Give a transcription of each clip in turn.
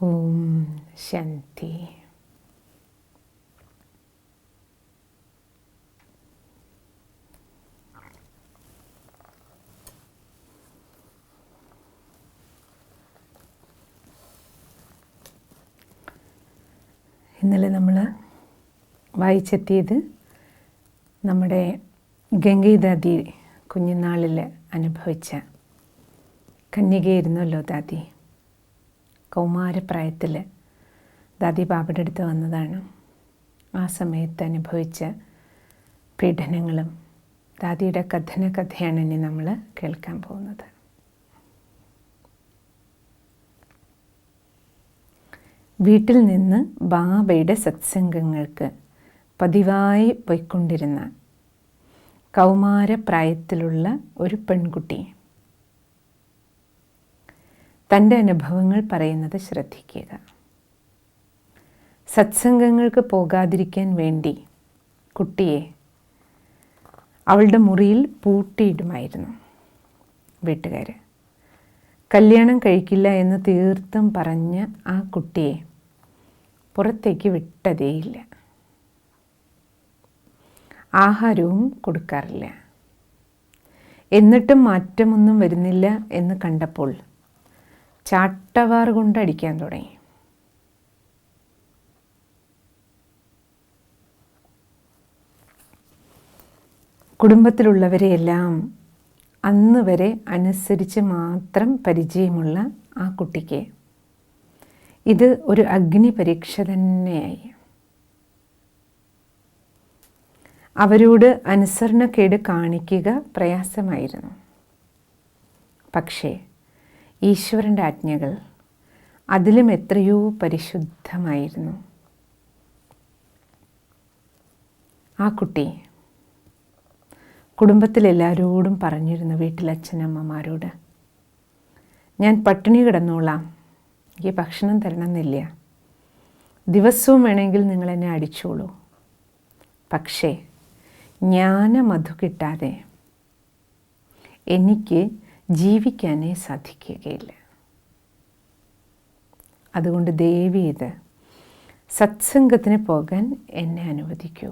ഓം ശാന്തി. ഇന്നലെ നമ്മൾ വായിച്ചെത്തിയത് നമ്മുടെ ഗംഗൈദാദി കുഞ്ഞുനാളിൽ അനുഭവിച്ച കന്യകയായിരുന്നല്ലോ ദാദി. കൗമാരപ്രായത്തിൽ ദാദി ബാബയുടെ അടുത്ത് വന്നതാണ്. ആ സമയത്ത് അനുഭവിച്ച പീഡനങ്ങളും ദാദിയുടെ കഥയാണ് ഇനി നമ്മൾ കേൾക്കാൻ പോകുന്നത്. വീട്ടിൽ നിന്ന് ബാബയുടെ സത്സംഗങ്ങൾക്ക് പതിവായി പോയിക്കൊണ്ടിരുന്ന കൗമാരപ്രായത്തിലുള്ള ഒരു പെൺകുട്ടി തൻ്റെ അനുഭവങ്ങൾ പറയുന്നത് ശ്രദ്ധിക്കുക. സത്സംഗങ്ങൾക്ക് പോകാതിരിക്കാൻ വേണ്ടി കുട്ടിയെ അവളുടെ മുറിയിൽ പൂട്ടിയിടുമായിരുന്നു വീട്ടുകാർ. കല്യാണം കഴിക്കില്ല എന്ന് തീർത്തും പറഞ്ഞ് ആ കുട്ടിയെ പുറത്തേക്ക് വിട്ടതേയില്ല. ആഹാരവും കൊടുക്കാറില്ല. എന്നിട്ടും മാറ്റമൊന്നും വരുന്നില്ല എന്ന് കണ്ടപ്പോൾ ചാട്ടവാർ കൊണ്ടടിക്കാൻ തുടങ്ങി. കുടുംബത്തിലുള്ളവരെയെല്ലാം അന്ന് വരെ അനുസരിച്ച് മാത്രം പരിചയമുള്ള ആ കുട്ടിക്ക് ഇത് ഒരു അഗ്നി പരീക്ഷ തന്നെയായി. അവരോട് അനുസരണക്കേട് കാണിക്കുക പ്രയാസമായിരുന്നു. പക്ഷേ ഈശ്വരൻ്റെ ആജ്ഞകൾ അതിലും എത്രയോ പരിശുദ്ധമായിരുന്നു. ആ കുട്ടി കുടുംബത്തിലെല്ലാവരോടും പറഞ്ഞിരുന്നു, വീട്ടിലച്ഛനമ്മമാരോട്, ഞാൻ പട്ടിണി കിടന്നോളാം, എനിക്ക് ഭക്ഷണം തരണമെന്നില്ല, ദിവസവും വേണമെങ്കിൽ നിങ്ങളെന്നെ അടിച്ചോളൂ, പക്ഷേ ജ്ഞാനമധു കിട്ടാതെ എനിക്ക് ജീവിക്കാനേ സാധിക്കുകയില്ല. അതുകൊണ്ട് ദയവ് ചെയ്ത് സത്സംഗത്തിന് പോകാൻ എന്നെ അനുവദിക്കൂ.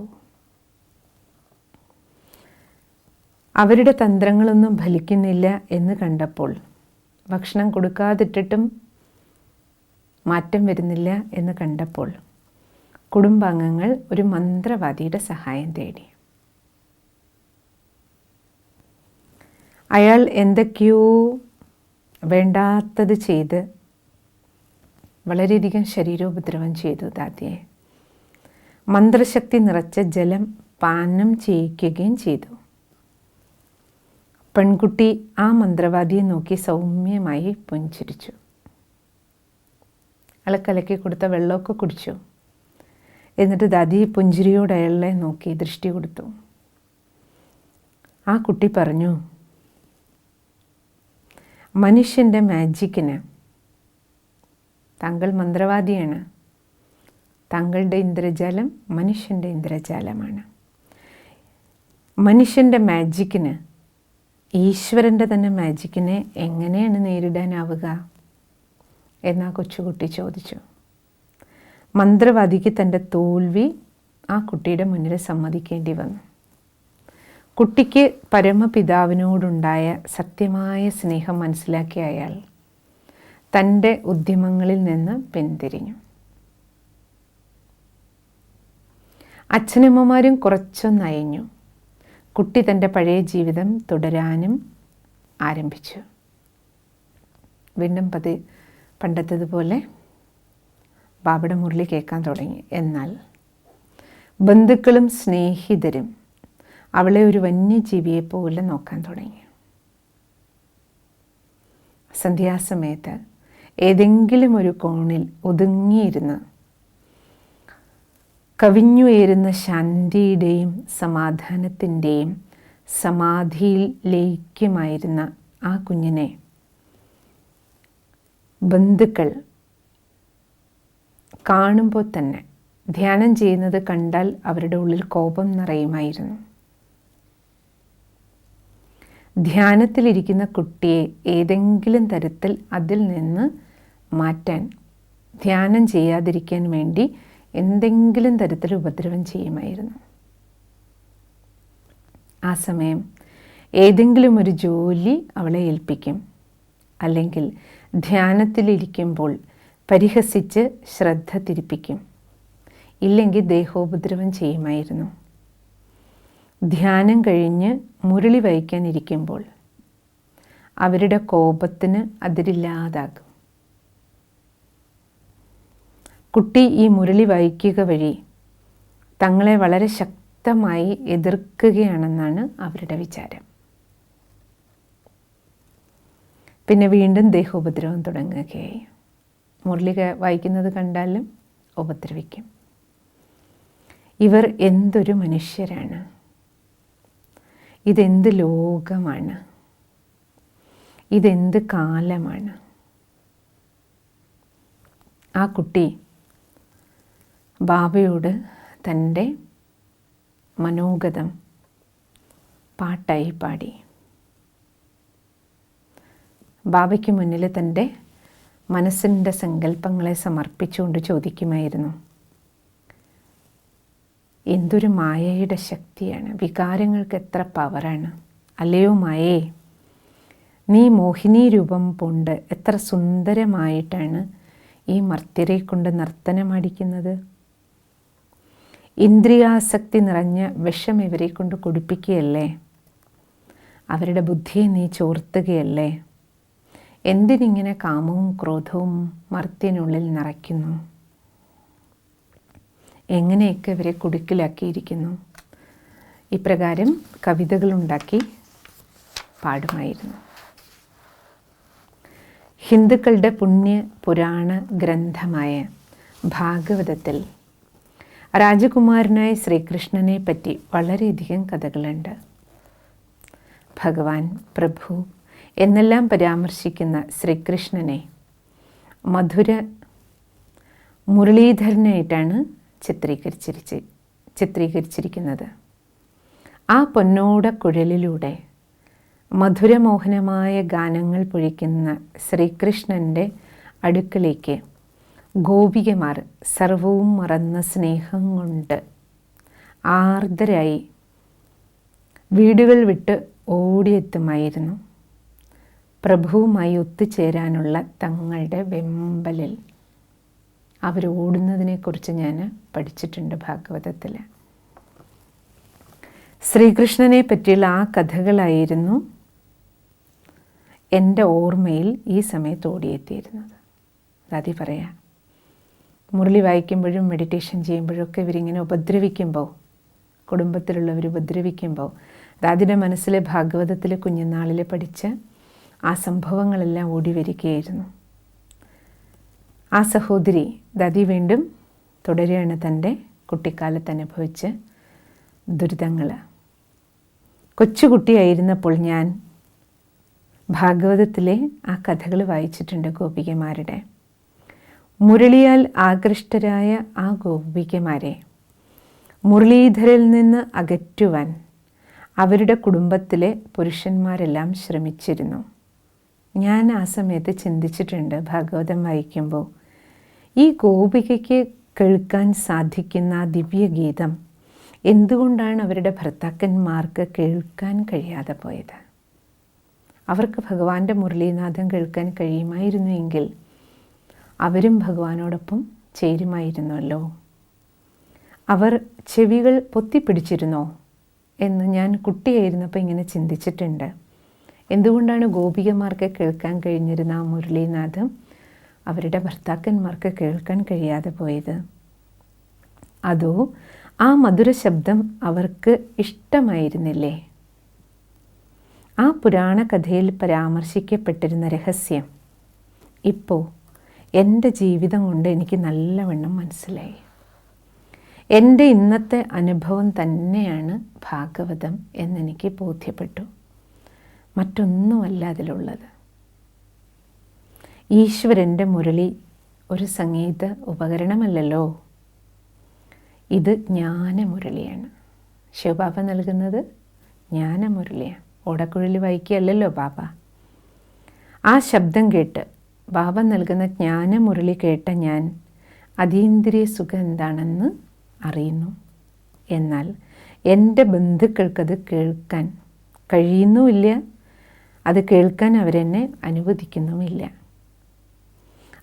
അവരുടെ തന്ത്രങ്ങളൊന്നും ഫലിക്കുന്നില്ല എന്ന് കണ്ടപ്പോൾ, ഭക്ഷണം കൊടുക്കാതിട്ടിട്ടും മാറ്റം വരുന്നില്ല എന്ന് കണ്ടപ്പോൾ, കുടുംബാംഗങ്ങൾ ഒരു മന്ത്രവാദിയുടെ സഹായം തേടി. അയാൾ എന്തൊക്കെയോ വേണ്ടാത്തത് ചെയ്ത് വളരെയധികം ശരീരോപദ്രവം ചെയ്തു ദാദിയെ. മന്ത്രശക്തി നിറച്ച ജലം പാനം ചെയ്യിക്കുകയും ചെയ്തു. പെൺകുട്ടി ആ മന്ത്രവാദിയെ നോക്കി സൗമ്യമായി പുഞ്ചിരിച്ചു. അയാൾ കലക്കി കൊടുത്ത വെള്ളമൊക്കെ കുടിച്ചു. എന്നിട്ട് ദാദി പുഞ്ചിരിയോട് അയാളെ നോക്കി ദൃഷ്ടി കൊടുത്തു. ആ കുട്ടി പറഞ്ഞു, മനുഷ്യൻ്റെ മാജിക്കിന് താങ്കൾ മന്ത്രവാദിയാണ്. താങ്കളുടെ ഇന്ദ്രജാലം മനുഷ്യൻ്റെ ഇന്ദ്രജാലമാണ്. മനുഷ്യൻ്റെ മാജിക്കിന് ഈശ്വരൻ്റെ തന്നെ മാജിക്കിനെ എങ്ങനെയാണ് നേരിടാനാവുക എന്നാ കൊച്ചുകുട്ടി ചോദിച്ചു. മന്ത്രവാദിക്ക് തൻ്റെ തോൽവി ആ കുട്ടിയുടെ മുന്നിൽ സമ്മതിക്കേണ്ടി വന്നു. കുട്ടിക്ക് പരമപിതാവിനോടുണ്ടായ സത്യമായ സ്നേഹം മനസ്സിലാക്കിയ അയാൾ തൻ്റെ ഉദ്യമങ്ങളിൽ നിന്ന് പിന്തിരിഞ്ഞു. അച്ഛനമ്മമാരും കുറച്ചൊന്നയഞ്ഞു. കുട്ടി തൻ്റെ പഴയ ജീവിതം തുടരാനും ആരംഭിച്ചു. വീണ്ടും പണ്ടത്തതുപോലെ ബാബയുടെ മുരളി കേൾക്കാൻ തുടങ്ങി. എന്നാൽ ബന്ധുക്കളും സ്നേഹിതരും അവളെ ഒരു വന്യജീവിയെപ്പോലെ നോക്കാൻ തുടങ്ങി. സന്ധ്യാസമയത്ത് ഏതെങ്കിലും ഒരു കോണിൽ ഒതുങ്ങിയിരുന്ന് കവിഞ്ഞുയരുന്ന ശാന്തിയുടെയും സമാധാനത്തിൻ്റെയും സമാധിയിൽ ലയിക്കുമായിരുന്ന ആ കുഞ്ഞിനെ ബന്ധുക്കൾ കാണുമ്പോൾ തന്നെ ധ്യാനം ചെയ്യുന്നത് കണ്ടാൽ അവരുടെ ഉള്ളിൽ കോപം നിറയുമായിരുന്നു. ധ്യാനത്തിലിരിക്കുന്ന കുട്ടിയെ ഏതെങ്കിലും തരത്തിൽ അതിൽ നിന്ന് മാറ്റാൻ ധ്യാനം ചെയ്യാതിരിക്കാൻ വേണ്ടി എന്തെങ്കിലും തരത്തിൽ ഉപദ്രവം ചെയ്യുമായിരുന്നു. ആ സമയം ഏതെങ്കിലും ഒരു ജോലി അവളെ ഏൽപ്പിക്കും, അല്ലെങ്കിൽ ധ്യാനത്തിലിരിക്കുമ്പോൾ പരിഹസിച്ച് ശ്രദ്ധ തിരിപ്പിക്കും, ഇല്ലെങ്കിൽ ദേഹോപദ്രവം ചെയ്യുമായിരുന്നു. ധ്യാനം കഴിഞ്ഞ് മുരളി വായിക്കാനിരിക്കുമ്പോൾ അവരുടെ കോപത്തിന് അതിരില്ലാതാകും. കുട്ടി ഈ മുരളി വായിക്കുക വഴി തങ്ങളെ വളരെ ശക്തമായി എതിർക്കുകയാണെന്നാണ് അവരുടെ വിചാരം. പിന്നെ വീണ്ടും ദേഹോപദ്രവം തുടങ്ങുകയായി. മുരളി വായിക്കുന്നത് കണ്ടാലും ഉപദ്രവിക്കും. ഇവർ എന്തൊരു മനുഷ്യരാണ്! ഇതെന്ത് ലോകമാണ്! ഇതെന്ത് കാലമാണ്! ആ കുട്ടി ബാബയോട് തൻ്റെ മനോഗതം പാട്ടായി പാടി. ബാബയ്ക്ക് മുന്നിൽ തൻ്റെ മനസ്സിൻ്റെ സങ്കല്പങ്ങളെ സമർപ്പിച്ചുകൊണ്ട് ചോദിക്കുമായിരുന്നു, എന്തൊരു മായയുടെ ശക്തിയാണ്! വികാരങ്ങൾക്ക് എത്ര പവറാണ്! അല്ലയോ മായേ, നീ മോഹിനി രൂപം പൂണ്ട് എത്ര സുന്ദരമായിട്ടാണ് ഈ മർത്യരെ കൊണ്ട് നർത്തനമടിക്കുന്നത്. ഇന്ദ്രിയാസക്തി നിറഞ്ഞ വിഷം ഇവരെ കൊണ്ട് കുടിപ്പിക്കുകയല്ലേ? അവരുടെ ബുദ്ധിയെ നീ ചോർത്തുകയല്ലേ? എന്തിനിങ്ങനെ കാമവും ക്രോധവും മർത്യനുള്ളിൽ നിറയ്ക്കുന്നു? എങ്ങനെയൊക്കെ ഇവരെ കുടുക്കിലാക്കിയിരിക്കുന്നു? ഇപ്രകാരം കവിതകളുണ്ടാക്കി പാടുമായിരുന്നു. ഹിന്ദുക്കളുടെ പുണ്യ പുരാണ ഗ്രന്ഥമായ ഭാഗവതത്തിൽ രാജകുമാരനായ ശ്രീകൃഷ്ണനെ പറ്റി വളരെയധികം കഥകളുണ്ട്. ഭഗവാൻ, പ്രഭു എന്നെല്ലാം പരാമർശിക്കുന്ന ശ്രീകൃഷ്ണനെ മധുര മുരളീധരനായിട്ടാണ് ചിത്രീകരിച്ചിരിക്കുന്നത്. ആ പൊന്നോട കുഴലിലൂടെ മധുരമോഹനമായ ഗാനങ്ങൾ പൊഴിക്കുന്ന ശ്രീകൃഷ്ണൻ്റെ അടുക്കലേക്ക് ഗോപികമാർ സർവവും മറന്ന സ്നേഹം കൊണ്ട് ആർദ്രരായി വീടുകൾ വിട്ട് ഓടിയെത്തുമായിരുന്നു. പ്രഭുവുമായി ഒത്തുചേരാനുള്ള തങ്ങളുടെ വെമ്പലിൽ അവരോടുന്നതിനെക്കുറിച്ച് ഞാൻ പഠിച്ചിട്ടുണ്ട് ഭാഗവതത്തിൽ. ശ്രീകൃഷ്ണനെ പറ്റിയുള്ള ആ കഥകളായിരുന്നു എൻ്റെ ഓർമ്മയിൽ ഈ സമയത്ത് ഓടിയെത്തിയിരുന്നത്. അതാദ്യ പറയാം, മുരളി വായിക്കുമ്പോഴും മെഡിറ്റേഷൻ ചെയ്യുമ്പോഴൊക്കെ ഇവരിങ്ങനെ ഉപദ്രവിക്കുമ്പോൾ, കുടുംബത്തിലുള്ളവർ ഉപദ്രവിക്കുമ്പോൾ, ദാദിയുടെ മനസ്സിലെ ഭാഗവതത്തിൽ കുഞ്ഞുനാളിൽ പഠിച്ച ആ സംഭവങ്ങളെല്ലാം ഓടി വരികയായിരുന്നു. ആ സഹോദരി ദാദി വീണ്ടും തുടരുകയാണ് തൻ്റെ കുട്ടിക്കാലത്ത് അനുഭവിച്ച ദുരിതങ്ങൾ. കൊച്ചുകുട്ടിയായിരുന്നപ്പോൾ ഞാൻ ഭാഗവതത്തിലെ ആ കഥകൾ വായിച്ചിട്ടുണ്ട്. ഗോപികമാരുടെ മുരളിയാൽ ആകൃഷ്ടരായ ആ ഗോപികമാരെ മുരളീധരിൽ നിന്ന് അകറ്റുവാൻ അവരുടെ കുടുംബത്തിലെ പുരുഷന്മാരെല്ലാം ശ്രമിച്ചിരുന്നു. ഞാൻ ആ സമയത്ത് ചിന്തിച്ചിട്ടുണ്ട് ഭാഗവതം വായിക്കുമ്പോൾ, ഈ ഗോപികയ്ക്ക് കേൾക്കാൻ സാധിക്കുന്ന ആ ദിവ്യഗീതം എന്തുകൊണ്ടാണ് അവരുടെ ഭർത്താക്കന്മാർക്ക് കേൾക്കാൻ കഴിയാതെ പോയത്? അവർക്ക് ഭഗവാന്റെ മുരളീനാഥം കേൾക്കാൻ കഴിയുമായിരുന്നുവെങ്കിൽ അവരും ഭഗവാനോടൊപ്പം ചേരുമായിരുന്നല്ലോ. അവർ ചെവികൾ പൊത്തിപ്പിടിച്ചിരുന്നോ എന്ന് ഞാൻ കുട്ടിയായിരുന്നപ്പോൾ ഇങ്ങനെ ചിന്തിച്ചിട്ടുണ്ട്. എന്തുകൊണ്ടാണ് ഗോപികമാർക്ക് കേൾക്കാൻ കഴിഞ്ഞിരുന്ന ആ മുരളീനാഥം അവരുടെ ഭർത്താക്കന്മാർക്ക് കേൾക്കാൻ കഴിയാതെ പോയത്? അതോ ആ മധുര ശബ്ദം അവർക്ക് ഇഷ്ടമായിരുന്നില്ലേ? ആ പുരാണ കഥയിൽ പരാമർശിക്കപ്പെട്ടിരുന്ന രഹസ്യം ഇപ്പോൾ എൻ്റെ ജീവിതം കൊണ്ട് എനിക്ക് നല്ലവണ്ണം മനസ്സിലായി. എൻ്റെ ഇന്നത്തെ അനുഭവം തന്നെയാണ് ഭാഗവതം എന്നെനിക്ക് ബോധ്യപ്പെട്ടു. മറ്റൊന്നുമല്ല അതിലുള്ളത്. ഈശ്വരൻ്റെ മുരളി ഒരു സംഗീത ഉപകരണമല്ലല്ലോ, ഇത് ജ്ഞാനമുരളിയാണ്. ശിവബാബ നൽകുന്നത് ജ്ഞാനമുരളിയാണ്. ഓടക്കുഴലി വായിക്കുകയല്ലല്ലോ ബാബ. ആ ശബ്ദം കേട്ട് ബാബ നൽകുന്ന ജ്ഞാനമുരളി കേട്ട ഞാൻ അതീന്ദ്രിയ സുഖം എന്താണെന്ന് അറിയുന്നു. എന്നാൽ എൻ്റെ ബന്ധുക്കൾക്കത് കേൾക്കാൻ കഴിയുന്നുമില്ല, അത് കേൾക്കാൻ അവരെന്നെ അനുവദിക്കുന്നുമില്ല.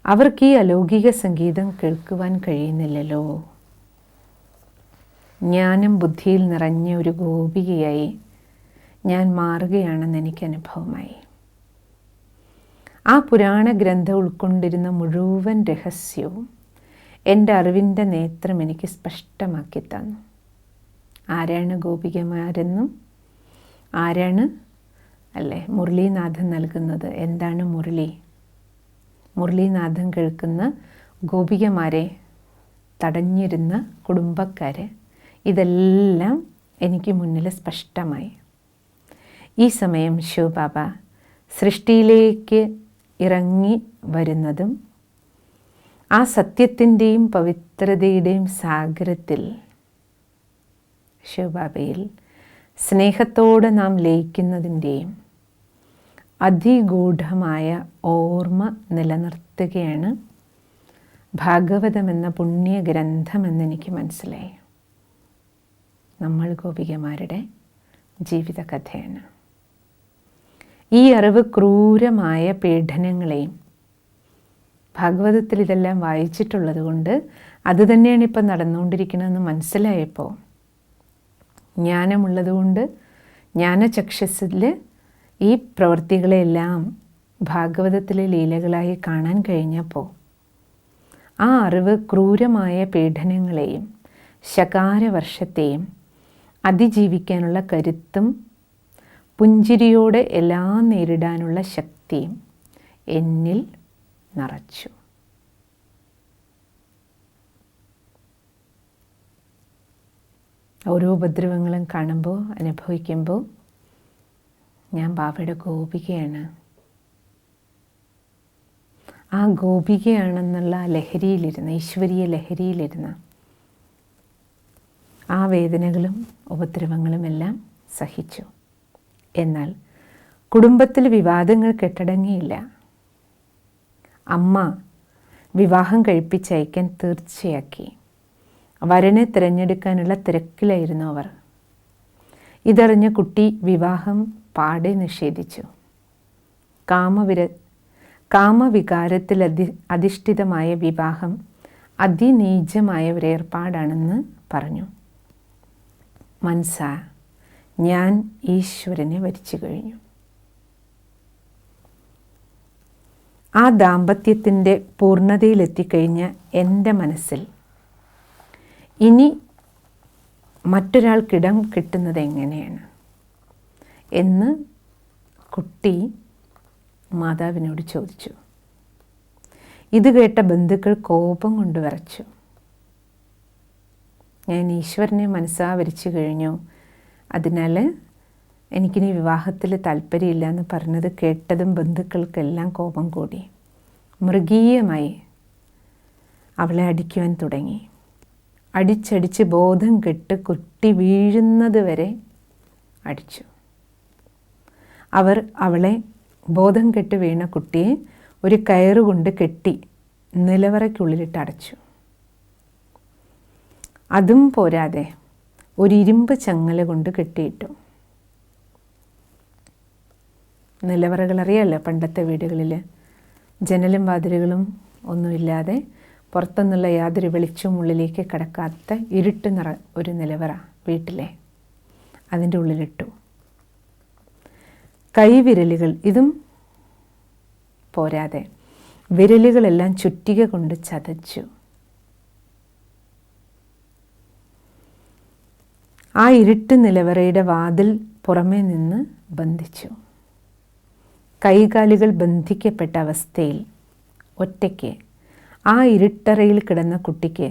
അവർക്ക് ഈ അലൗകിക സംഗീതം കേൾക്കുവാൻ കഴിയുന്നില്ലല്ലോ. ജ്ഞാനം ബുദ്ധിയിൽ നിറഞ്ഞ ഒരു ഗോപികയായി ഞാൻ മാറുകയാണെന്ന് എനിക്ക് അനുഭവമായി. ആ പുരാണ ഗ്രന്ഥം ഉൾക്കൊണ്ടിരുന്ന മുഴുവൻ രഹസ്യവും എൻ്റെ അറിവിൻ്റെ നേത്രം എനിക്ക് സ്പഷ്ടമാക്കി തന്നു. ആരാണ് ഗോപികമാരെന്നും ആരാണ് മുരളീനാഥൻ നൽകുന്നത്, എന്താണ് മുരളി, മുരളീനാഥൻ കേൾക്കുന്ന ഗോപികമാരെ, തടഞ്ഞിരുന്ന കുടുംബക്കാരെ, ഇതെല്ലാം എനിക്ക് മുന്നിൽ സ്പഷ്ടമായി. ഈ സമയം ശിവബാബ സൃഷ്ടിയിലേക്ക് ഇറങ്ങി വരുന്നതും ആ സത്യത്തിൻ്റെയും പവിത്രതയുടെയും സാഗരത്തിൽ ശിവബാബയിൽ സ്നേഹത്തോടെ നാം ലയിക്കുന്നതിൻ്റെയും അതിഗൂഢമായ ഓർമ്മ നിലനിർത്തുകയാണ് ഭാഗവതമെന്ന പുണ്യഗ്രന്ഥമെന്നെനിക്ക് മനസ്സിലായി. നമ്മൾ ഗോപികമാരുടെ ജീവിതകഥയാണ്. ഈ അറിവ് ക്രൂരമായ പീഡനങ്ങളെയും, ഭാഗവതത്തിൽ ഇതെല്ലാം വായിച്ചിട്ടുള്ളത് കൊണ്ട് അത് തന്നെയാണ് ഇപ്പം നടന്നുകൊണ്ടിരിക്കുന്നതെന്ന് മനസ്സിലായപ്പോൾ, ജ്ഞാനമുള്ളതുകൊണ്ട് ജ്ഞാനചക്ഷസ്സിൽ ഈ പ്രവൃത്തികളെല്ലാം ഭാഗവതത്തിലെ ലീലകളായി കാണാൻ കഴിഞ്ഞപ്പോൾ ആ അറിവ് ക്രൂരമായ പീഡനങ്ങളെയും ശകാരവർഷത്തെയും അതിജീവിക്കാനുള്ള കരുത്തും പുഞ്ചിരിയോടെ എല്ലാം നേരിടാനുള്ള ശക്തിയും എന്നിൽ നിറച്ചു. ഓരോ ഉപദ്രവങ്ങളും കാണുമ്പോൾ, അനുഭവിക്കുമ്പോൾ ഞാൻ ബാബയുടെ ഗോപികയാണ്, ആ ഗോപികയാണെന്നുള്ള ലഹരിയിലിരുന്ന്, ഈശ്വരീയ ലഹരിയിലിരുന്ന് ആ വേദനകളും ഉപദ്രവങ്ങളുമെല്ലാം സഹിച്ചു. എന്നാൽ കുടുംബത്തിൽ വിവാദങ്ങൾ കെട്ടടങ്ങിയില്ല. അമ്മ വിവാഹം കഴിപ്പിച്ചയക്കാൻ തീർച്ചയാക്കി. വരനെ തിരഞ്ഞെടുക്കാനുള്ള തിരക്കിലായിരുന്നു അവർ. ഇതറിഞ്ഞ കുട്ടി വിവാഹം പാടെ നിഷേധിച്ചു. കാമവികാരത്തിൽ അധിഷ്ഠിതമായ വിവാഹം അതിനീചമായ ഒരേർപ്പാടാണെന്ന് പറഞ്ഞു. മനസ്സ, ഞാൻ ഈശ്വരനെ വരിച്ചു കഴിഞ്ഞു. ആ ദാമ്പത്യത്തിൻ്റെ പൂർണ്ണതയിലെത്തിക്കഴിഞ്ഞ എൻ്റെ മനസ്സിൽ ഇനി മറ്റൊരാൾക്കിടം കിട്ടുന്നത് എങ്ങനെയാണ് എന്ന് കുട്ടി മാതാവിനോട് ചോദിച്ചു. ഇത് കേട്ട ബന്ധുക്കൾ കോപം കൊണ്ട് വിറച്ചു. ഞാൻ ഈശ്വരനെ മനസ്സാ വരിച്ചു കഴിഞ്ഞു, അതിനാൽ എനിക്കിനി വിവാഹത്തിൽ താല്പര്യമില്ല എന്ന് പറഞ്ഞത് കേട്ടതും ബന്ധുക്കൾക്കെല്ലാം കോപം കൂടി. മൃഗീയമായി അവളെ അടിക്കുവാൻ തുടങ്ങി. അടിച്ചടിച്ച് ബോധം കെട്ട് കുട്ടി വീഴുന്നത് വരെ അടിച്ചു. അവർ അവളെ, ബോധം കെട്ട് വീണ കുട്ടിയെ ഒരു കയറുകൊണ്ട് കെട്ടി നിലവറയ്ക്കുള്ളിലിട്ട് അടച്ചു. അതും പോരാതെ ഒരു ഇരുമ്പ് ചങ്ങല കൊണ്ട് കെട്ടിയിട്ടു. നിലവറകളറിയാമല്ലോ, പണ്ടത്തെ വീടുകളിൽ ജനലും വാതിലുകളും ഒന്നുമില്ലാതെ പുറത്തുനിന്നുള്ള യാതൊരു വെളിച്ചവും ഉള്ളിലേക്ക് കടക്കാത്ത ഇരുട്ട് ഒരു നിലവറ വീട്ടിലെ, അതിൻ്റെ ഉള്ളിലിട്ടു. കൈവിരലുകൾ, ഇതും പോരാതെ വിരലുകളെല്ലാം ചുറ്റിക കൊണ്ട് ചതച്ചു. ആ ഇരുട്ട് നിലവറയുടെ വാതിൽ പുറമേ നിന്ന് ബന്ധിച്ചു. കൈകാലുകൾ ബന്ധിക്കപ്പെട്ട അവസ്ഥയിൽ ഒറ്റയ്ക്ക് ആ ഇരുട്ടറയിൽ കിടന്ന കുട്ടിക്ക്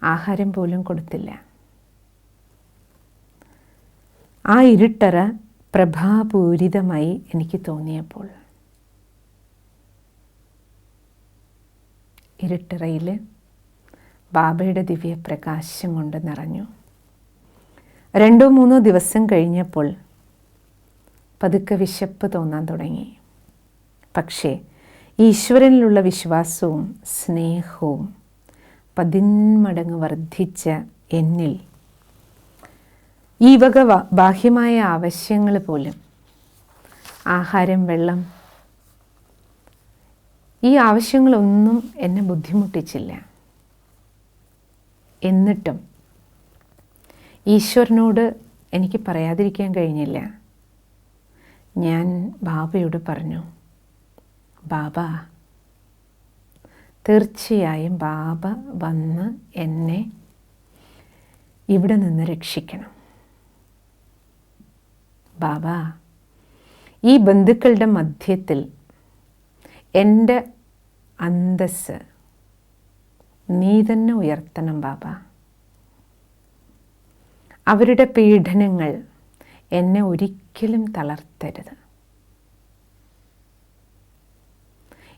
ആഹാരം പോലും കൊടുത്തില്ല. ആ ഇരുട്ടറ പ്രഭാപൂരിതമായി എനിക്ക് തോന്നിയപ്പോൾ ഇരുട്ടറയിൽ ബാബയുടെ ദിവ്യപ്രകാശം കൊണ്ട് നിറഞ്ഞു. 2-3 ദിവസം കഴിഞ്ഞപ്പോൾ പതുക്കെ വിശപ്പ് തോന്നാൻ തുടങ്ങി. പക്ഷേ ഈശ്വരനിലുള്ള വിശ്വാസവും സ്നേഹവും 10 മടങ്ങ് വർദ്ധിച്ച എന്നിൽ ഈ വക ബാഹ്യമായ ആവശ്യങ്ങൾ പോലും, ആഹാരം, വെള്ളം, ഈ ആവശ്യങ്ങളൊന്നും എന്നെ ബുദ്ധിമുട്ടിച്ചില്ല. എന്നിട്ടും ഈശ്വരനോട് എനിക്ക് പറയാതിരിക്കാൻ കഴിഞ്ഞില്ല. ഞാൻ ബാബയോട് പറഞ്ഞു, ബാബ, തീർച്ചയായും ബാബ വന്ന് എന്നെ ഇവിടെ നിന്ന് രക്ഷിക്കണം. ബാബ, ഈ ബന്ധുക്കളുടെ മധ്യത്തിൽ എൻ്റെ അന്തസ്സ് നീ തന്നെ ഉയർത്തണം ബാബ. അവരുടെ പീഡനങ്ങൾ എന്നെ ഒരിക്കലും തളർത്തരുത്.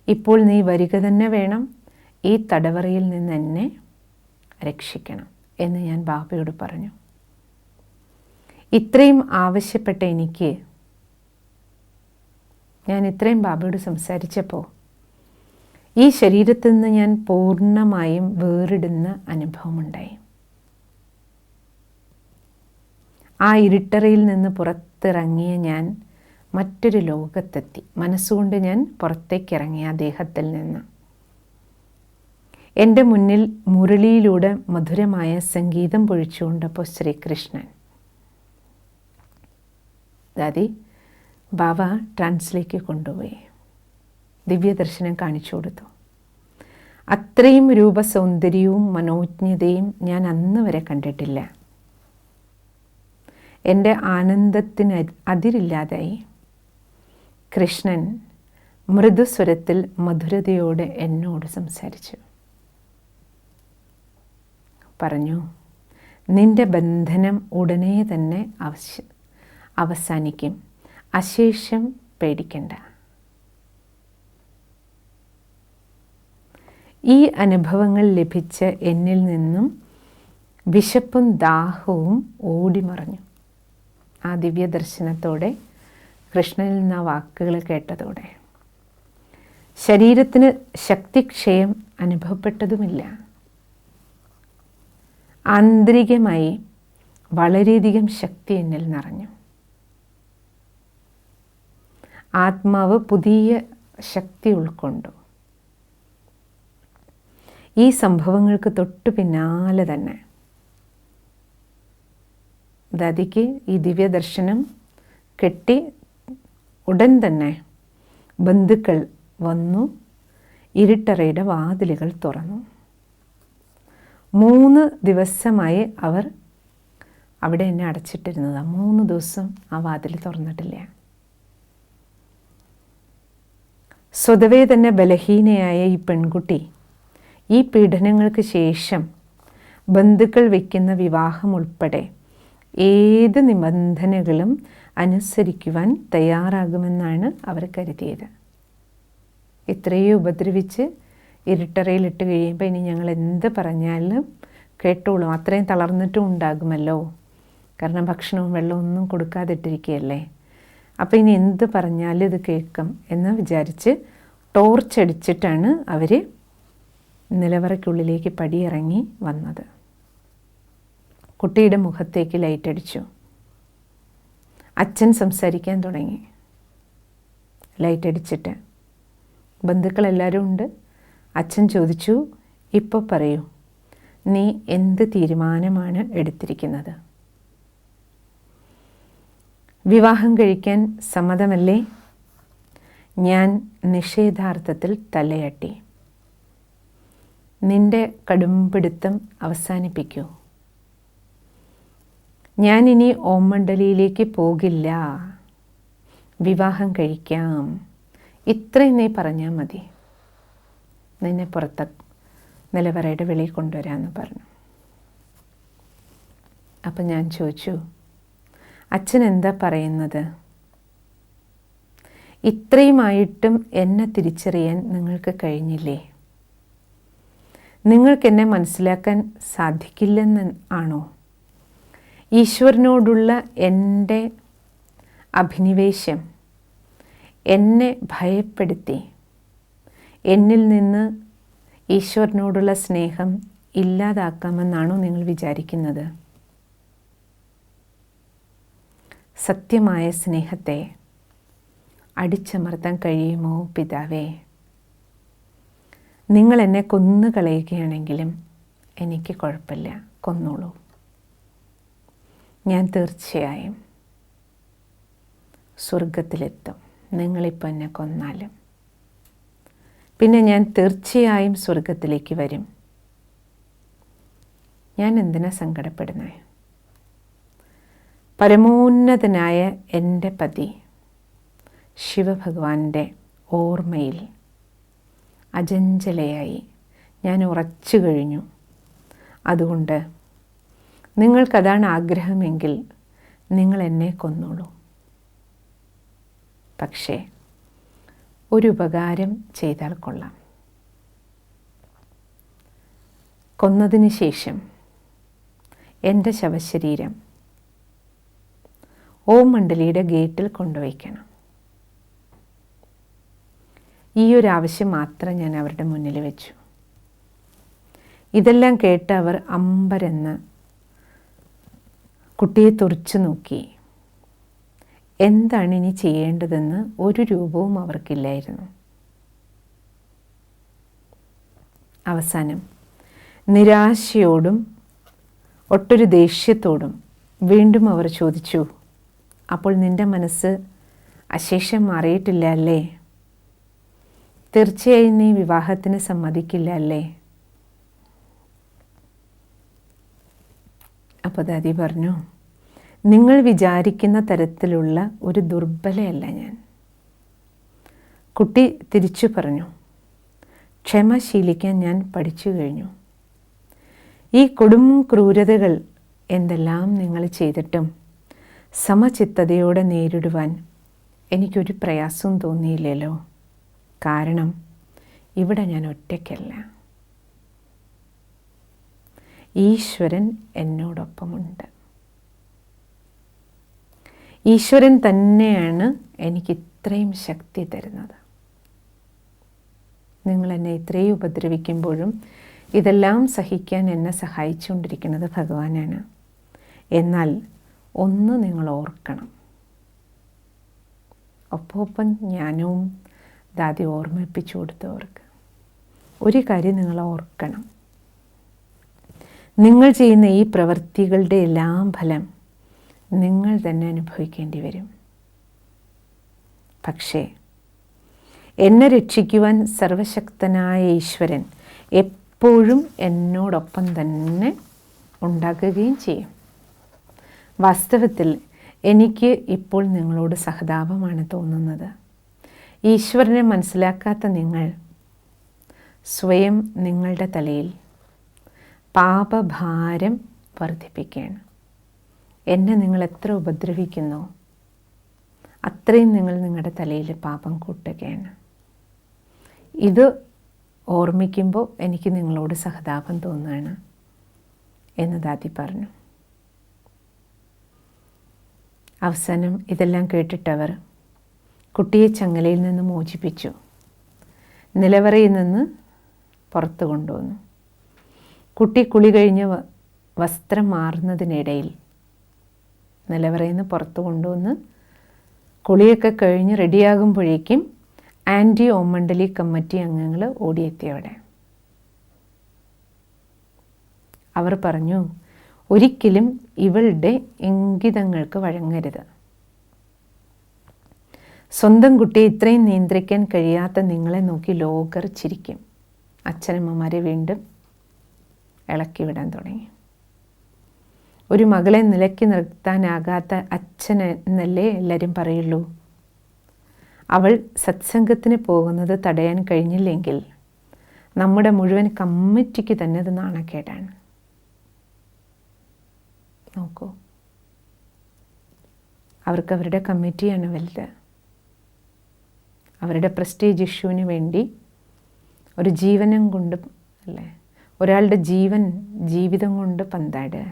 ഇപ്പോൾ നീ വരിക തന്നെ വേണം, ഈ തടവറയിൽ നിന്ന് എന്നെ രക്ഷിക്കണം എന്ന് ഞാൻ ബാബയോട് പറഞ്ഞു. ഇത്രയും ആവശ്യപ്പെട്ട എനിക്ക്, ഞാൻ ഇത്രയും ബാബയോട് സംസാരിച്ചപ്പോൾ ഈ ശരീരത്തിൽ നിന്ന് ഞാൻ പൂർണ്ണമായും വേറിടുന്ന അനുഭവമുണ്ടായി. ആ ഇരുട്ടറയിൽ നിന്ന് പുറത്തിറങ്ങിയ ഞാൻ മറ്റൊരു ലോകത്തെത്തി. മനസ്സുകൊണ്ട് ഞാൻ പുറത്തേക്കിറങ്ങി ആ ദേഹത്തിൽ നിന്ന്. എൻ്റെ മുന്നിൽ മുരളിയിലൂടെ മധുരമായ സംഗീതം പൊഴിച്ചുകൊണ്ടപ്പോൾ ശ്രീകൃഷ്ണൻ, ദാദി, ബാബ ട്രാൻസിലേക്ക് കൊണ്ടുപോയി ദിവ്യദർശനം കാണിച്ചു കൊടുത്തു. അത്രയും രൂപസൗന്ദര്യവും മനോജ്ഞതയും ഞാൻ അന്ന് വരെ കണ്ടിട്ടില്ല. എൻ്റെ ആനന്ദത്തിന് അതിരില്ലാതായി. കൃഷ്ണൻ മൃദുസ്വരത്തിൽ മധുരതയോടെ എന്നോട് സംസാരിച്ചു. പറഞ്ഞു, നിന്റെ ബന്ധനം ഉടനെ തന്നെ അവസാനിക്കും. അശേഷം പേടിക്കണ്ട. ഈ അനുഭവങ്ങൾ ലഭിച്ച എന്നിൽ നിന്നും വിശപ്പും ദാഹവും ഓടിമറഞ്ഞു. ആ ദിവ്യദർശനത്തോടെ, കൃഷ്ണനിൽ നിന്ന് ആ വാക്കുകൾ കേട്ടതോടെ ശരീരത്തിന് ശക്തിക്ഷയം അനുഭവപ്പെട്ടതുമില്ല. ആന്തരികമായി വളരെയധികം ശക്തി എന്നിൽ നിറഞ്ഞു. ആത്മാവ് പുതിയ ശക്തി ഉൾക്കൊണ്ടു. ഈ സംഭവങ്ങൾക്ക് തൊട്ടു പിന്നാലെ തന്നെ ദാദിക്ക് ഈ ദിവ്യദർശനം കിട്ടി. ഉടൻ തന്നെ ബന്ധുക്കൾ വന്നു, ഇരുട്ടറയുടെ വാതിലുകൾ തുറന്നു. 3 ദിവസമായി അവർ അവിടെ എന്നെ അടച്ചിട്ടിരുന്നതാണ്. 3 ദിവസം ആ വാതിൽ തുറന്നിട്ടില്ല. സ്വതവേ തന്നെ ബലഹീനയായ ഈ പെൺകുട്ടി ഈ പീഡനങ്ങൾക്ക് ശേഷം ബന്ധുക്കൾ വയ്ക്കുന്ന വിവാഹം ഉൾപ്പെടെ ഏത് നിബന്ധനകളും അനുസരിക്കുവാൻ തയ്യാറാകുമെന്നാണ് അവർ കരുതിയത്. ഇത്രയും ഉപദ്രവിച്ച് ഇരുട്ടറയിലിട്ട് കഴിയുമ്പോൾ ഇനി ഞങ്ങൾ എന്ത് പറഞ്ഞാലും കേട്ടോളും, അത്രയും തളർന്നിട്ടും ഉണ്ടാകുമല്ലോ, കാരണം ഭക്ഷണവും വെള്ളവും ഒന്നും കൊടുക്കാതിട്ടിരിക്കുകയല്ലേ, അപ്പോൾ ഇനി എന്ത് പറഞ്ഞാലും ഇത് കേൾക്കും എന്ന് വിചാരിച്ച് ടോർച്ചടിച്ചിട്ടാണ് അവർ നിലവറയ്ക്കുള്ളിലേക്ക് പടിയിറങ്ങി വന്നത്. കുട്ടിയുടെ മുഖത്തേക്ക് ലൈറ്റ് അടിച്ചു. അച്ഛൻ സംസാരിക്കാൻ തുടങ്ങി. ലൈറ്റ് അടിച്ചിട്ട് ബന്ധുക്കളെല്ലാവരും ഉണ്ട്. അച്ഛൻ ചോദിച്ചു, ഇപ്പോൾ പറയൂ, നീ എന്ത് തീരുമാനമാണ് എടുത്തിരിക്കുന്നത്? വിവാഹം കഴിക്കാൻ സമ്മതമല്ലേ? ഞാൻ നിഷേധാർത്ഥത്തിൽ തലയാട്ടി. നിന്റെ കടുംപിടുത്തം അവസാനിപ്പിക്കൂ. ഞാനിനി ഓം മണ്ഡലിയിലേക്ക് പോകില്ല, വിവാഹം കഴിക്കാം, ഇത്രയും നീ പറഞ്ഞാൽ മതി, നിന്നെ പുറത്ത് നിലവറയുടെ വെളിയിൽ കൊണ്ടുവരാമെന്ന് പറഞ്ഞു. അപ്പം ഞാൻ ചോദിച്ചു, അച്ഛൻ എന്താ പറയുന്നത്? ഇത്രയുമായിട്ടും എന്നെ തിരിച്ചറിയാൻ നിങ്ങൾക്ക് കഴിഞ്ഞില്ലേ? നിങ്ങൾക്കെന്നെ മനസ്സിലാക്കാൻ സാധിക്കില്ലെന്ന് ആണോ? ഈശ്വരനോടുള്ള എൻ്റെ അഭിനിവേശം എന്നെ ഭയപ്പെടുത്തി എന്നിൽ നിന്ന് ഈശ്വരനോടുള്ള സ്നേഹം ഇല്ലാതാക്കാമെന്നാണോ നിങ്ങൾ വിചാരിക്കുന്നത്? സത്യമായ സ്നേഹത്തെ അടിച്ചമർത്താൻ കഴിയുമോ പിതാവേ? നിങ്ങൾ എന്നെ കൊന്നു കളയുകയാണെങ്കിലും എനിക്ക് കുഴപ്പമില്ല, കൊന്നോളൂ. ഞാൻ തീർച്ചയായും സ്വർഗത്തിലെത്തും. നിങ്ങളിപ്പോൾ എന്നെ കൊന്നാലും പിന്നെ ഞാൻ തീർച്ചയായും സ്വർഗത്തിലേക്ക് വരും. ഞാൻ എന്തിനാ സങ്കടപ്പെടുന്നത്? പരമോന്നതനായ എൻ്റെ പതി ശിവഭഗവാന്റെ ഓർമ്മയിൽ അചഞ്ചലയായി ഞാൻ ഉറച്ചു കഴിഞ്ഞു. അതുകൊണ്ട് നിങ്ങൾക്കതാണ് ആഗ്രഹമെങ്കിൽ നിങ്ങൾ എന്നെ കൊന്നോളൂ. പക്ഷേ ഒരു ഉപകാരം ചെയ്താൽ കൊള്ളാം. കൊന്നതിന് ശേഷം എൻ്റെ ശവശരീരം ഓം മണ്ഡലിയുടെ ഗേറ്റിൽ കൊണ്ടുവയ്ക്കണം. ഈ ഒരു ആവശ്യം മാത്രം ഞാൻ അവരുടെ മുന്നിൽ വെച്ചു. ഇതെല്ലാം കേട്ട് അവർ അമ്പരെന്ന് കുട്ടിയെ തുറിച്ചു നോക്കി. എന്താണ് ഇനി ചെയ്യേണ്ടതെന്ന് ഒരു രൂപവും അവർക്കില്ലായിരുന്നു. അവസാനം നിരാശയോടും ഒട്ടൊരു ദേഷ്യത്തോടും വീണ്ടും അവർ ചോദിച്ചു, അപ്പോൾ നിൻ്റെ മനസ്സ് അശേഷം മാറിയിട്ടില്ല അല്ലേ? തീർച്ചയായും നീ വിവാഹത്തിന് സമ്മതിക്കില്ല അല്ലേ? അപ്പോൾ ദാദി പറഞ്ഞു, നിങ്ങൾ വിചാരിക്കുന്ന തരത്തിലുള്ള ഒരു ദുർബലയല്ല ഞാൻ. കുട്ടി തിരിച്ചു പറഞ്ഞു, ക്ഷമ ശീലിക്കാൻ ഞാൻ പഠിച്ചു കഴിഞ്ഞു. ഈ കൊടും ക്രൂരതകൾ എന്തെല്ലാം നിങ്ങൾ ചെയ്തിട്ടും സമചിത്തതയോടെ നേരിടുവാൻ എനിക്കൊരു പ്രയാസവും തോന്നിയില്ലല്ലോ. കാരണം ഇവിടെ ഞാൻ ഒറ്റയ്ക്കല്ല. ഈശ്വരൻ എന്നോടൊപ്പമുണ്ട്. ഈശ്വരൻ തന്നെയാണ് എനിക്ക് ഇത്രയും ശക്തി തരുന്നത്. നിങ്ങൾ എന്നെ ഇത്രയും ഉപദ്രവിക്കുമ്പോഴും ഇതെല്ലാം സഹിക്കാൻ എന്നെ സഹായിച്ചുകൊണ്ടിരിക്കുന്നത് ഭഗവാനാണ്. എന്നാൽ ഒന്ന് നിങ്ങൾ ഓർക്കണം. ഒപ്പം ജ്ഞാനവും ദാദി ഓർമ്മിപ്പിച്ചു കൊടുത്തവർക്ക് ഒരു കാര്യം നിങ്ങൾ ഓർക്കണം. നിങ്ങൾ ചെയ്യുന്ന ഈ പ്രവൃത്തികളുടെ എല്ലാം ഫലം നിങ്ങൾ തന്നെ അനുഭവിക്കേണ്ടി വരും. പക്ഷേ എന്നെ രക്ഷിക്കുവാൻ സർവശക്തനായ ഈശ്വരൻ എപ്പോഴും എന്നോടൊപ്പം തന്നെ ഉണ്ടാക്കുകയും ചെയ്യും. വാസ്തവത്തിൽ എനിക്ക് ഇപ്പോൾ നിങ്ങളോട് സഹതാപമാണ് തോന്നുന്നത്. ഈശ്വരനെ മനസ്സിലാക്കാത്ത നിങ്ങൾ സ്വയം നിങ്ങളുടെ തലയിൽ പാപഭാരം വർദ്ധിപ്പിക്കുകയാണ്. എന്നെ നിങ്ങൾ എത്ര ഉപദ്രവിക്കുന്നോ അത്രയും നിങ്ങൾ നിങ്ങളുടെ തലയിൽ പാപം കൂട്ടുകയാണ്. ഇത് ഓർമ്മിക്കുമ്പോൾ എനിക്ക് നിങ്ങളോട് സഹതാപം തോന്നുകയാണ് എന്ന് ദാദി പറഞ്ഞു. അവസാനം ഇതെല്ലാം കേട്ടിട്ടവർ കുട്ടിയെ ചങ്ങലയിൽ നിന്ന് മോചിപ്പിച്ചു. നിലവറയിൽ നിന്ന് പുറത്തു കൊണ്ടുവന്നു. കുട്ടി കുളി കഴിഞ്ഞ് വസ്ത്രം മാറുന്നതിനിടയിൽ നിലവറയിൽ നിന്ന് പുറത്തു കൊണ്ടുവന്ന് കുളിയൊക്കെ കഴിഞ്ഞ് റെഡിയാകുമ്പോഴേക്കും ആൻറ്റി ഓം മണ്ഡലി കമ്മിറ്റി അംഗങ്ങൾ ഓടിയെത്തിയവിടെ. അവർ പറഞ്ഞു, ഒരിക്കലും ഇവളുടെ ഇംഗിതങ്ങൾക്ക് വഴങ്ങരുത്. സ്വന്തം കുട്ടിയെ ഇത്രയും നിയന്ത്രിക്കാൻ കഴിയാത്ത നിങ്ങളെ നോക്കി ലോകർ ചിരിക്കും. അച്ഛനമ്മമാരെ വീണ്ടും ഇളക്കി വിടാൻ തുടങ്ങി. ഒരു മകളെ നിലയ്ക്ക് നിർത്താനാകാത്ത അച്ഛൻ എന്നല്ലേ എല്ലാവരും പറയുള്ളൂ. അവൾ സത്സംഗത്തിന് പോകുന്നത് തടയാൻ കഴിഞ്ഞില്ലെങ്കിൽ നമ്മുടെ മുഴുവൻ കമ്മിറ്റിക്ക് തന്നെ അത് നാണക്കേടാണ്. നോക്കൂ, അവർക്ക് അവരുടെ കമ്മിറ്റിയാണ് വലുത്. അവരുടെ പ്രസ്റ്റീജ് ഇഷ്യൂവിന് വേണ്ടി ഒരു ജീവനം കൊണ്ട് അല്ലേ, ഒരാളുടെ ജീവിതം കൊണ്ട് പന്താടുക.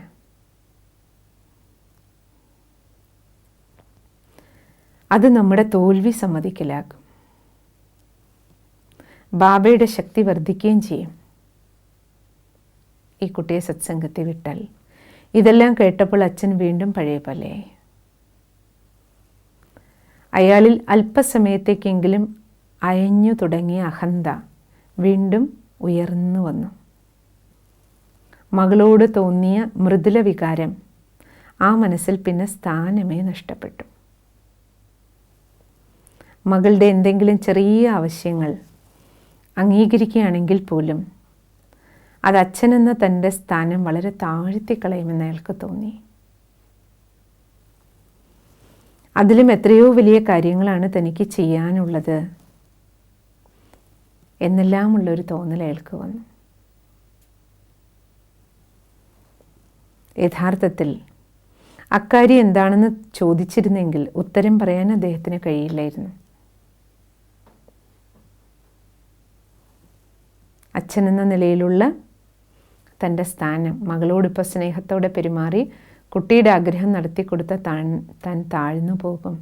അത് നമ്മുടെ തോൽവി സമ്മതിക്കലാക്കും. ബാബയുടെ ശക്തി വർദ്ധിക്കുകയും ചെയ്യും ഈ കുട്ടിയെ സത്സംഗത്തിൽ വിട്ടാൽ. ഇതെല്ലാം കേട്ടപ്പോൾ അച്ഛൻ വീണ്ടും പഴയ പോലെയായി. അയാളിൽ അല്പസമയത്തേക്കെങ്കിലും അയഞ്ഞു തുടങ്ങിയ അഹന്ത വീണ്ടും ഉയർന്നു വന്നു. മകളോട് തോന്നിയ മൃദുല വികാരം ആ മനസ്സിൽ പിന്നെ സ്ഥാനമേ നഷ്ടപ്പെട്ടു. മകളുടെ എന്തെങ്കിലും ചെറിയ ആവശ്യങ്ങൾ അംഗീകരിക്കുകയാണെങ്കിൽ പോലും അത് അച്ഛനെന്ന തൻ്റെ സ്ഥാനം വളരെ താഴ്ത്തിക്കളയുമെന്ന് അയാൾക്ക് തോന്നി. അതിലും എത്രയോ വലിയ കാര്യങ്ങളാണ് തനിക്ക് ചെയ്യാനുള്ളത് എന്നെല്ലാമുള്ളൊരു തോന്നൽ അയാൾക്ക് വന്നു. യഥാർത്ഥത്തിൽ അക്കാര്യം എന്താണെന്ന് ചോദിച്ചിരുന്നെങ്കിൽ ഉത്തരം പറയാൻ അദ്ദേഹത്തിന് കഴിയില്ലായിരുന്നു. അച്ഛനെന്ന നിലയിലുള്ള തൻ്റെ സ്ഥാനം, മകളോടിപ്പോൾ സ്നേഹത്തോടെ പെരുമാറി കുട്ടിയുടെ ആഗ്രഹം നടത്തിക്കൊടുത്ത താൻ താഴ്ന്നു പോകും.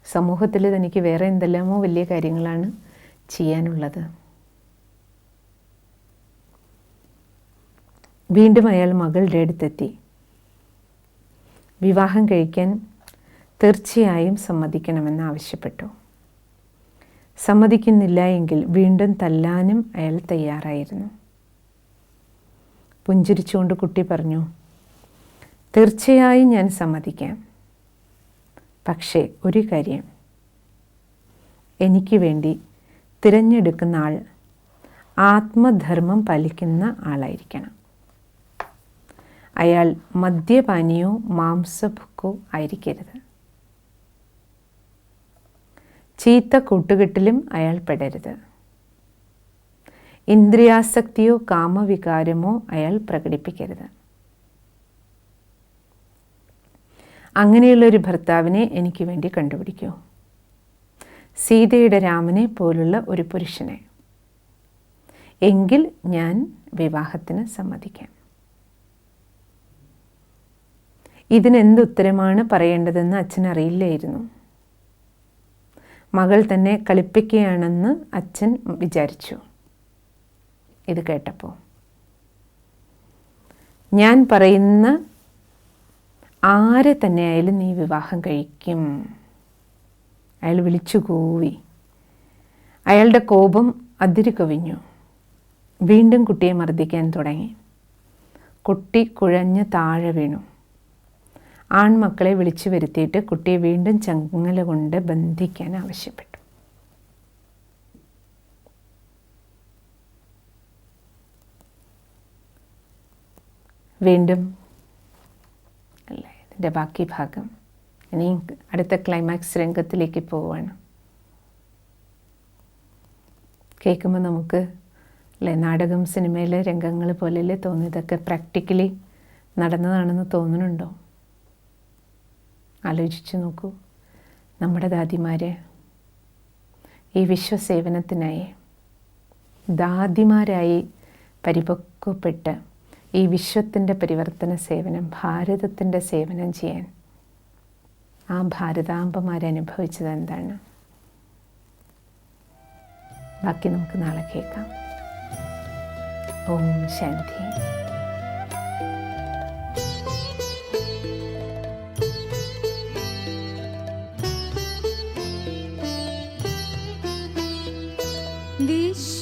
സമൂഹത്തിൽ തനിക്ക് വേറെ എന്തെല്ലാമോ വലിയ കാര്യങ്ങളാണ് ചെയ്യാനുള്ളത്. വീണ്ടും അയാൾ മകളുടെ അടുത്തെത്തി. വിവാഹം കഴിക്കാൻ തീർച്ചയായും സമ്മതിക്കണമെന്ന് ആവശ്യപ്പെട്ടു. സമ്മതിക്കുന്നില്ല എങ്കിൽ വീണ്ടും തല്ലാനും അയാൾ തയ്യാറായിരുന്നു. പുഞ്ചിരിച്ചുകൊണ്ട് കുട്ടി പറഞ്ഞു, തീർച്ചയായും ഞാൻ സമ്മതിക്കാം. പക്ഷേ ഒരു കാര്യം, എനിക്ക് വേണ്ടി തിരഞ്ഞെടുക്കുന്ന ആൾ ആത്മധർമ്മം പാലിക്കുന്ന ആളായിരിക്കണം. അയാൾ മദ്യപാനിയോ മാംസഭുക്കോ ആയിരിക്കരുത്. ചീത്ത കൂട്ടുകെട്ടിലും അയാൾ പെടരുത്. ഇന്ദ്രിയാസക്തിയോ കാമവികാരമോ അയാൾ പ്രകടിപ്പിക്കരുത്. അങ്ങനെയുള്ളൊരു ഭർത്താവിനെ എനിക്ക് വേണ്ടി കണ്ടുപിടിക്കൂ. സീതയുടെ രാമനെ പോലുള്ള ഒരു പുരുഷനെ. എങ്കിൽ ഞാൻ വിവാഹത്തിന് സമ്മതിക്കാം. ഇതിനെന്തുത്തരമാണ് പറയേണ്ടതെന്ന് അച്ഛനറിയില്ലായിരുന്നു. മകൾ തന്നെ കളിപ്പിക്കുകയാണെന്ന് അച്ഛൻ വിചാരിച്ചു. ഇത് കേട്ടപ്പോൾ ഞാൻ പറയുന്ന ആരെ തന്നെ ആയാലും നീ വിവാഹം കഴിക്കും. അയാൾ വിളിച്ചു കൂവി. അയാളുടെ കോപം അതിര് കവിഞ്ഞു. വീണ്ടും കുട്ടിയെ മർദ്ദിക്കാൻ തുടങ്ങി. കുട്ടി കുഴഞ്ഞ് താഴെ വീണു. ആൺമക്കളെ വിളിച്ചു വരുത്തിയിട്ട് കുട്ടിയെ വീണ്ടും ചങ്ങല കൊണ്ട് ബന്ധിക്കാൻ ആവശ്യപ്പെട്ടു. വീണ്ടും അല്ല, ഇതിൻ്റെ ബാക്കി ഭാഗം ഇനി അടുത്ത ക്ലൈമാക്സ് രംഗത്തിലേക്ക് പോവുകയാണ്. കേൾക്കുമ്പോൾ നമുക്ക് അല്ലേ നാടകം സിനിമയിലെ രംഗങ്ങൾ പോലെയല്ലേ തോന്നുന്നു. ഇതൊക്കെ പ്രാക്ടിക്കലി നടന്നതാണെന്ന് തോന്നുന്നുണ്ടോ? ആലോചിച്ച് നോക്കൂ. നമ്മുടെ ദാദിമാർ ഈ വിശ്വസേവനത്തിനായി ദാദിമാരായി പരിപക്വപ്പെട്ട് ഈ വിശ്വത്തിൻ്റെ പരിവർത്തന സേവനം, ഭാരതത്തിൻ്റെ സേവനം ചെയ്യാൻ ആ ഭാരതാംബമാരനുഭവിച്ചത് എന്താണ്? ബാക്കി നമുക്ക് നാളെ കേൾക്കാം. ഓം ശാന്തി. विश्व